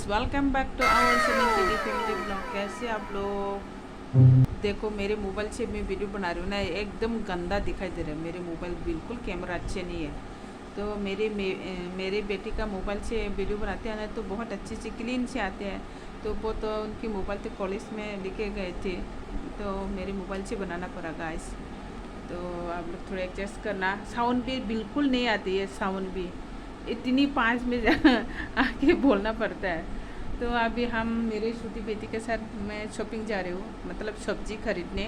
Welcome back to our channel TD family blog. कैसे आप लोग? देखो मेरे मोबाइल से मैं वीडियो बना रही हूँ ना, एकदम गंदा दिखाई दे रहा है। मेरे मोबाइल बिल्कुल कैमरा अच्छे नहीं है। तो मेरे बेटी का मोबाइल से वीडियो बनाते हैं ना तो बहुत अच्छे से क्लीन से आते हैं। तो वो तो उनकी मोबाइल तो कॉलेज में लेके गए थे, तो मेरे मोबाइल से बनाना पड़ा गाइस। तो आप लोग थोड़ा एडजस्ट करना। साउंड भी बिल्कुल नहीं आती है, साउंड भी इतनी पाँच में आके बोलना पड़ता है। तो अभी हम मेरे छोटी बेटी के साथ मैं शॉपिंग जा रही हूँ, मतलब सब्जी खरीदने।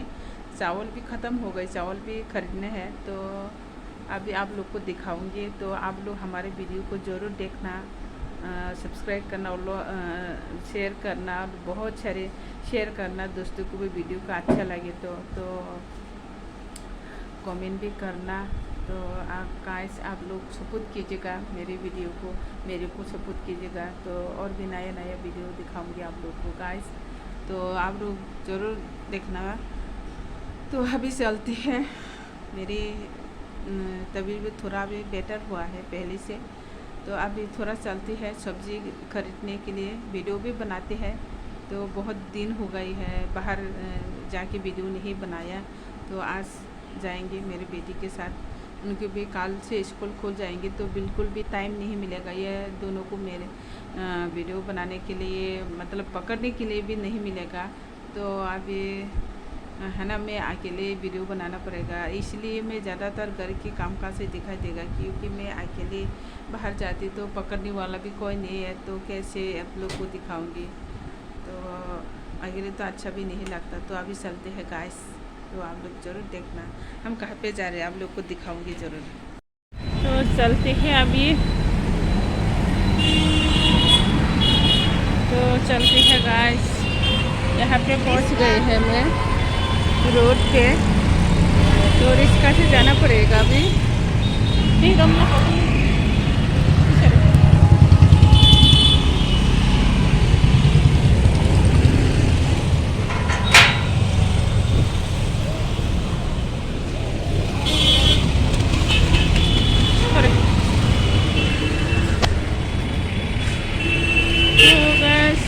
चावल भी ख़त्म हो गए, चावल भी खरीदने हैं। तो अभी आप लोग को दिखाऊंगी, तो आप लोग हमारे वीडियो को ज़रूर देखना, सब्सक्राइब करना और शेयर करना, बहुत सारे शेयर करना दोस्तों को भी वीडियो का अच्छा लगे तो कमेंट भी करना। तो गाइस आप लोग सपोर्ट कीजिएगा मेरे वीडियो को, मेरे को सपोर्ट कीजिएगा। तो और भी नया नया वीडियो दिखाऊंगी आप लोग को गाइस, तो आप लोग ज़रूर देखना। तो अभी चलती है, मेरी तबीयत थोड़ा भी बेटर हुआ है पहले से। तो अभी थोड़ा चलती है सब्ज़ी खरीदने के लिए, वीडियो भी बनाते हैं। तो बहुत दिन हो गई है बाहर जाके वीडियो नहीं बनाया। तो आज जाएंगे मेरी बेटी के साथ, उनके भी कल से स्कूल खुल जाएंगे, तो बिल्कुल भी टाइम नहीं मिलेगा ये दोनों को मेरे वीडियो बनाने के लिए, मतलब पकड़ने के लिए भी नहीं मिलेगा। तो अभी है ना, मैं अकेले वीडियो बनाना पड़ेगा, इसलिए मैं ज़्यादातर घर के कामकाज से दिखाई देगा, क्योंकि मैं अकेले बाहर जाती तो पकड़ने वाला भी कोई नहीं है। तो कैसे आप लोग को दिखाऊंगी? तो अकेले तो अच्छा भी नहीं लगता। तो अभी चलते हैं गाइस, तो आप लोग ज़रूर देखना हम कहाँ पे जा रहे हैं, आप लोग को दिखाऊंगी ज़रूर। तो चलते हैं अभी, तो चलते हैं गाइस। यहाँ पे पहुँच गए हैं मैं रोड पे, तो रिक्शा से जाना पड़ेगा अभी।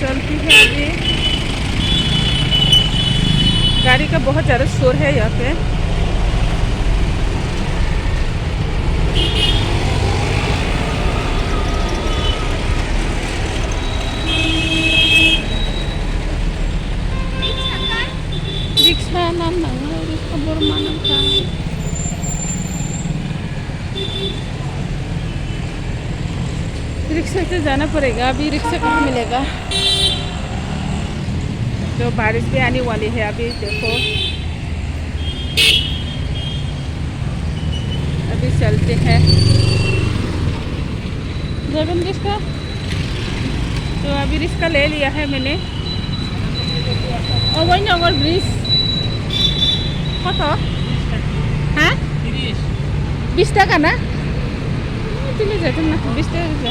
चलती है अभी, गाड़ी का बहुत ज़्यादा शोर है यहाँ पे। रिक्शा नाम रिक्शा बरमाना था। रिक्शा से जाना पड़ेगा, अभी रिक्शा कहाँ मिलेगा। तो बारिश भी आने वाली है अभी, देखो अभी चलते हैं जबन रिक्शा। तो अभी रिक्शा ले लिया है मैंने। और वही नगर ब्रिज कत हाँ 20 টাকা ना, तुम जाते ना 20 टाका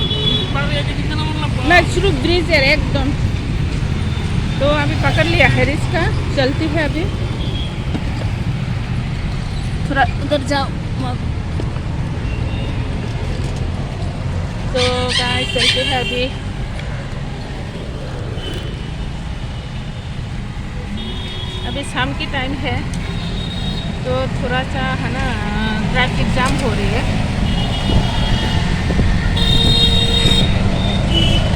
ना, शुरू ब्रिज है एकदम। तो अभी पकड़ लिया है रिक्शा, चलती है अभी। थोड़ा उधर जाओ। तो गाइस चलते हैं अभी। अभी शाम की टाइम है, तो थोड़ा सा है ना ट्रैफिक जाम हो रही है,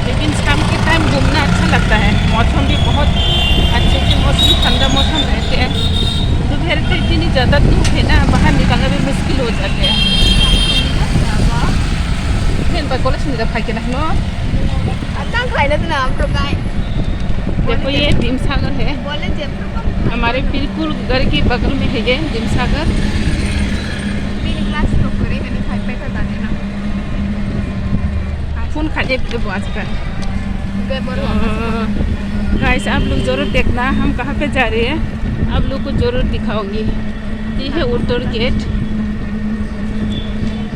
लेकिन शाम के टाइम घूमना अच्छा लगता है। मौसम भी बहुत अच्छे से, मौसम ठंडा मौसम रहते हैं। दोपहर को इतनी ज़्यादा धूप है ना, बाहर निकलना भी मुश्किल हो जाते हैं। देखो ये भीम सागर है, हमारे बिल्कुल घर के बगल में है ये भीम सागर। फोन खाते आजकल। गाइस आप लोग ज़रूर देखना हम कहाँ पे जा रहे हैं, आप लोग को ज़रूर दिखाऊंगी। ये है उत्तर गेट,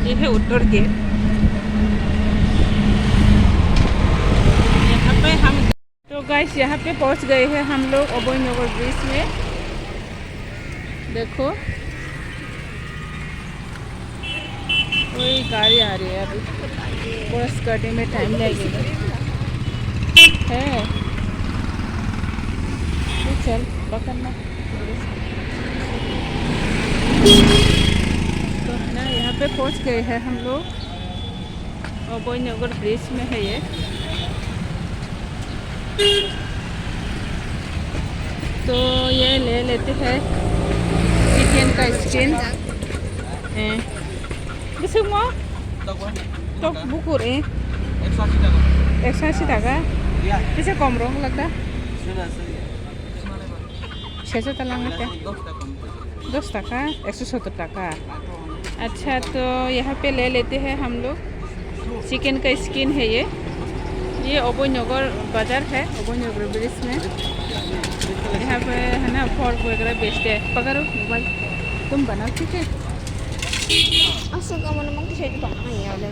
ये है उत्तर गेट। यहाँ पे हम, तो गाइस यहाँ पे पहुँच गए हैं हम लोग अभय नगर ब्रिज में। देखो कोई गाड़ी आ रही है, अभी बस करने में टाइम लगेगा। है। तो चल पकड़ना। तो है ना, यहाँ पे पहुँच गए हैं हम लोग। अभयनगर ब्रिज में है ये। तो ये ले लेते हैं चिकन का स्किन। बेसे mau? Tok bukur 180 টাকা। bisa komrong लगता? Saya talang है 10 টাকা 170 টাকা। अच्छा, तो यहाँ पे ले लेते हैं हम लोग। चिकन का स्किन है ये अभयनगर बाज़ार है, अभयनगर ब्रिज में। यहाँ पे है ना फॉर्क वगैरह बेचते हैं। पकड़ो मोबाइल, तुम बनाओ ठीक है। Kamu namang kasi di ba kaya ulit?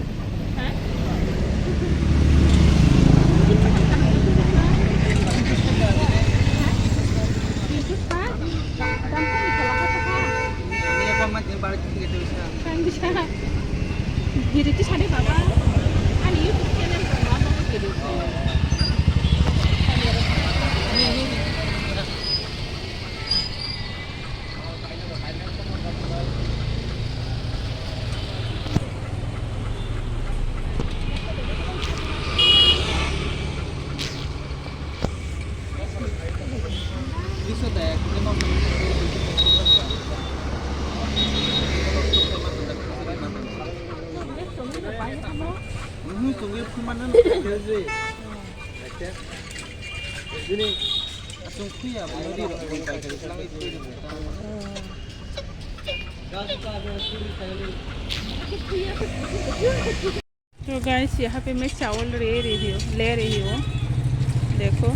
Diri itu sadar baba, ani YouTube channel baba gitu. तो गाइस यहाँ पे मैं चावल ले रही हूँ। देखो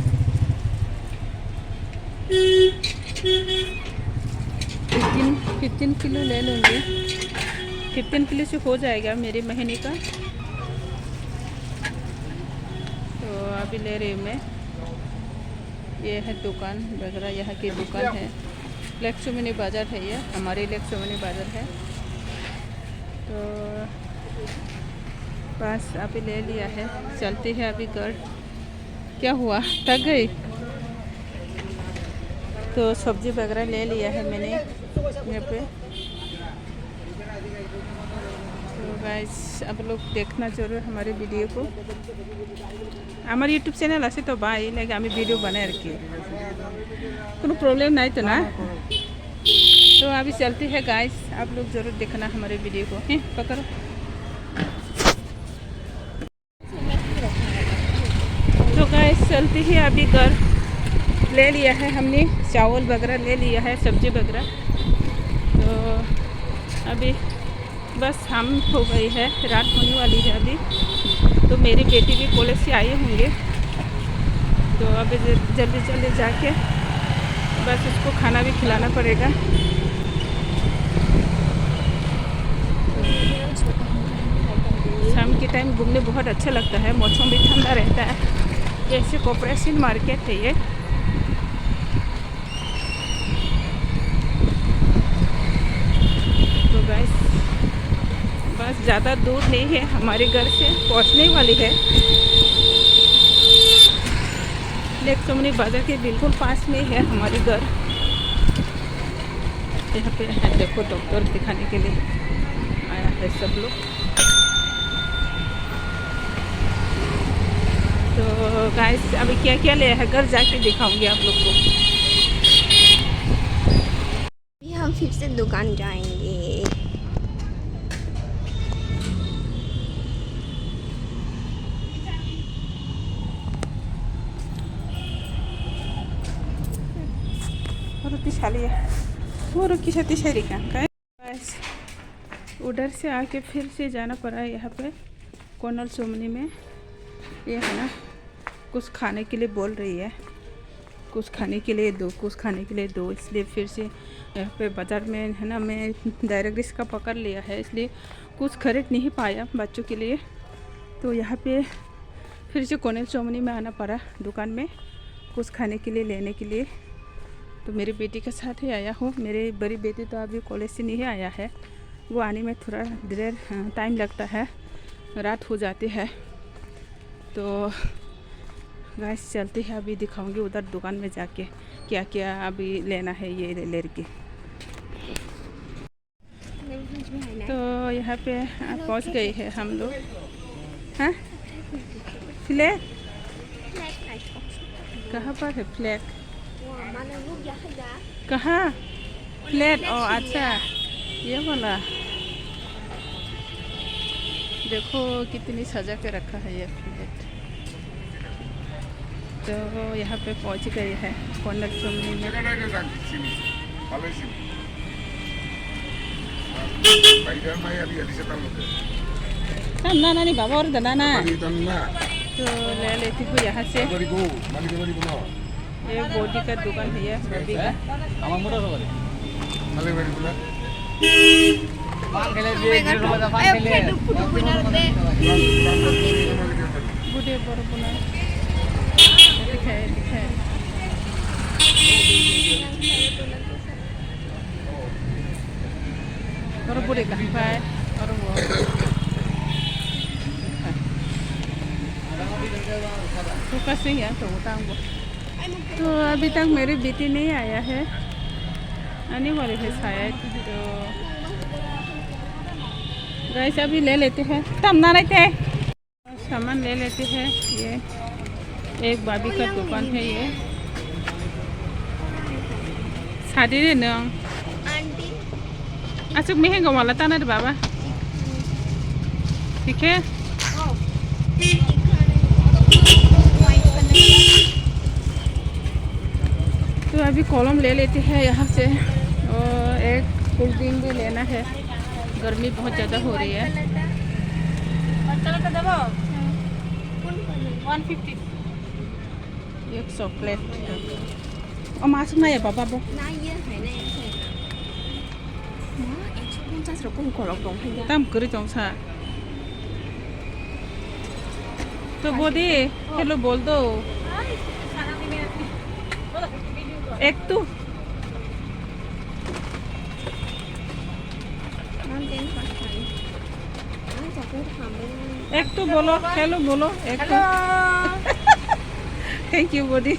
15 किलो ले लूँगी। 15 किलो से हो जाएगा मेरे महीने का। तो अभी ले रही हूँ मैं। ये है दुकान वगैरह, यहाँ की दुकान है। लक्ष्मणी बाज़ार है ये, हमारी लक्ष्मणी बाज़ार है। तो बस अभी ले लिया है, चलती है अभी घर। क्या हुआ, थक गई? तो सब्जी वगैरह ले लिया है मैंने यहाँ पे। तो गाइस आप लोग देखना जरूर हमारे वीडियो को। हमारे यूट्यूब चैनल आसे तो भाई लगे हमें वीडियो बनाए रखी, कोनो प्रॉब्लम नहीं तो ना। तो अभी चलती है गाइस, आप लोग ज़रूर देखना हमारे वीडियो को। हैं पकड़ो। तो गाइस चलती है अभी घर। ले लिया है हमने, चावल वगैरह ले लिया है, सब्जी वगैरह। तो अभी बस हम हो गई है, रात होने वाली है अभी। तो मेरी बेटी भी कॉलेज से आए होंगे। तो अभी जल्दी जल्दी जाके बस उसको खाना भी खिलाना पड़ेगा। शाम के टाइम घूमने बहुत अच्छा लगता है, मौसम भी ठंडा रहता है। जैसे कोऑपरेशन मार्केट है ये। तो गाइस बस ज़्यादा दूर नहीं है, हमारे घर से पहुंचने वाली है। लक्ष्मणी बाज़ार के बिल्कुल पास में है हमारे घर। यहाँ पे है, देखो डॉक्टर दिखाने के लिए आया है सब लोग। तो गाइस अभी क्या क्या ले है, घर जाके दिखाऊंगी आप लोग को। हम फिर से दुकान जाएंगे। वो रुकी शक्तिशाली का बस उधर से आके फिर से जाना पड़ा है यहाँ पे कोनल सोमनी में। ये है ना, कुछ खाने के लिए बोल रही है, कुछ खाने के लिए दो, कुछ खाने के लिए दो। इसलिए फिर से यहाँ पे बाज़ार में है ना, मैं डायरेक्ट इसका पकड़ लिया है, इसलिए कुछ खरीद नहीं पाया बच्चों के लिए। तो यहाँ पे फिर से कोनल सोमनी में आना पड़ा दुकान में कुछ खाने के लिए लेने के लिए। तो मेरी बेटी के साथ ही आया हूँ। मेरी बड़ी बेटी तो अभी कॉलेज से नहीं आया है, वो आने में थोड़ा देर टाइम लगता है, रात हो जाती है। तो गाइस चलते हैं, अभी दिखाऊंगी उधर दुकान में जाके क्या क्या अभी लेना है ये लेके। तो यहाँ पे पहुँच गए हैं हम लोग। हाँ फ्लैग कहाँ पर है? फ्लैग कहाँ? फ्लैग ओ अच्छा ये वाला। देखो कितनी सजा के रखा है ये फ्लैग। तो यहाँ पे पहुँच गए हैं कॉर्नर चौमनी में। ना नहीं बाबा और दादा ना। तो ले लेती हूँ यहाँ से। ये बॉडी का दुकान है, ये बॉडी का। बुढ़े बड़े बुना दिखाए दिखाए। और बुढ़े कहाँ पाए और वो तो कैसे है तो बताऊँगा। तो अभी तक मेरी बेटी नहीं आया है, आने वाली है शायद। तो गाइस अभी ले लेते हैं, तब ना रहते हैं सामान ले लेते हैं। ये एक भाभी का दुकान है, ये शादी रे नंग अच्छा में है वाला ताना रे बाबा। ठीक है तो अभी कॉलम ले लेते हैं यहाँ से, और एक कोल्ड ड्रिंक भी लेना है, गर्मी बहुत ज़्यादा हो रही है। 150 एक चॉकलेट और मास्क नहीं है पापा वो तम करी चौंसा। तो बोदी हेलो बोल दो एक तो एक तो बोलो हेलो बोलो एक तो। थैंक यू बोदी।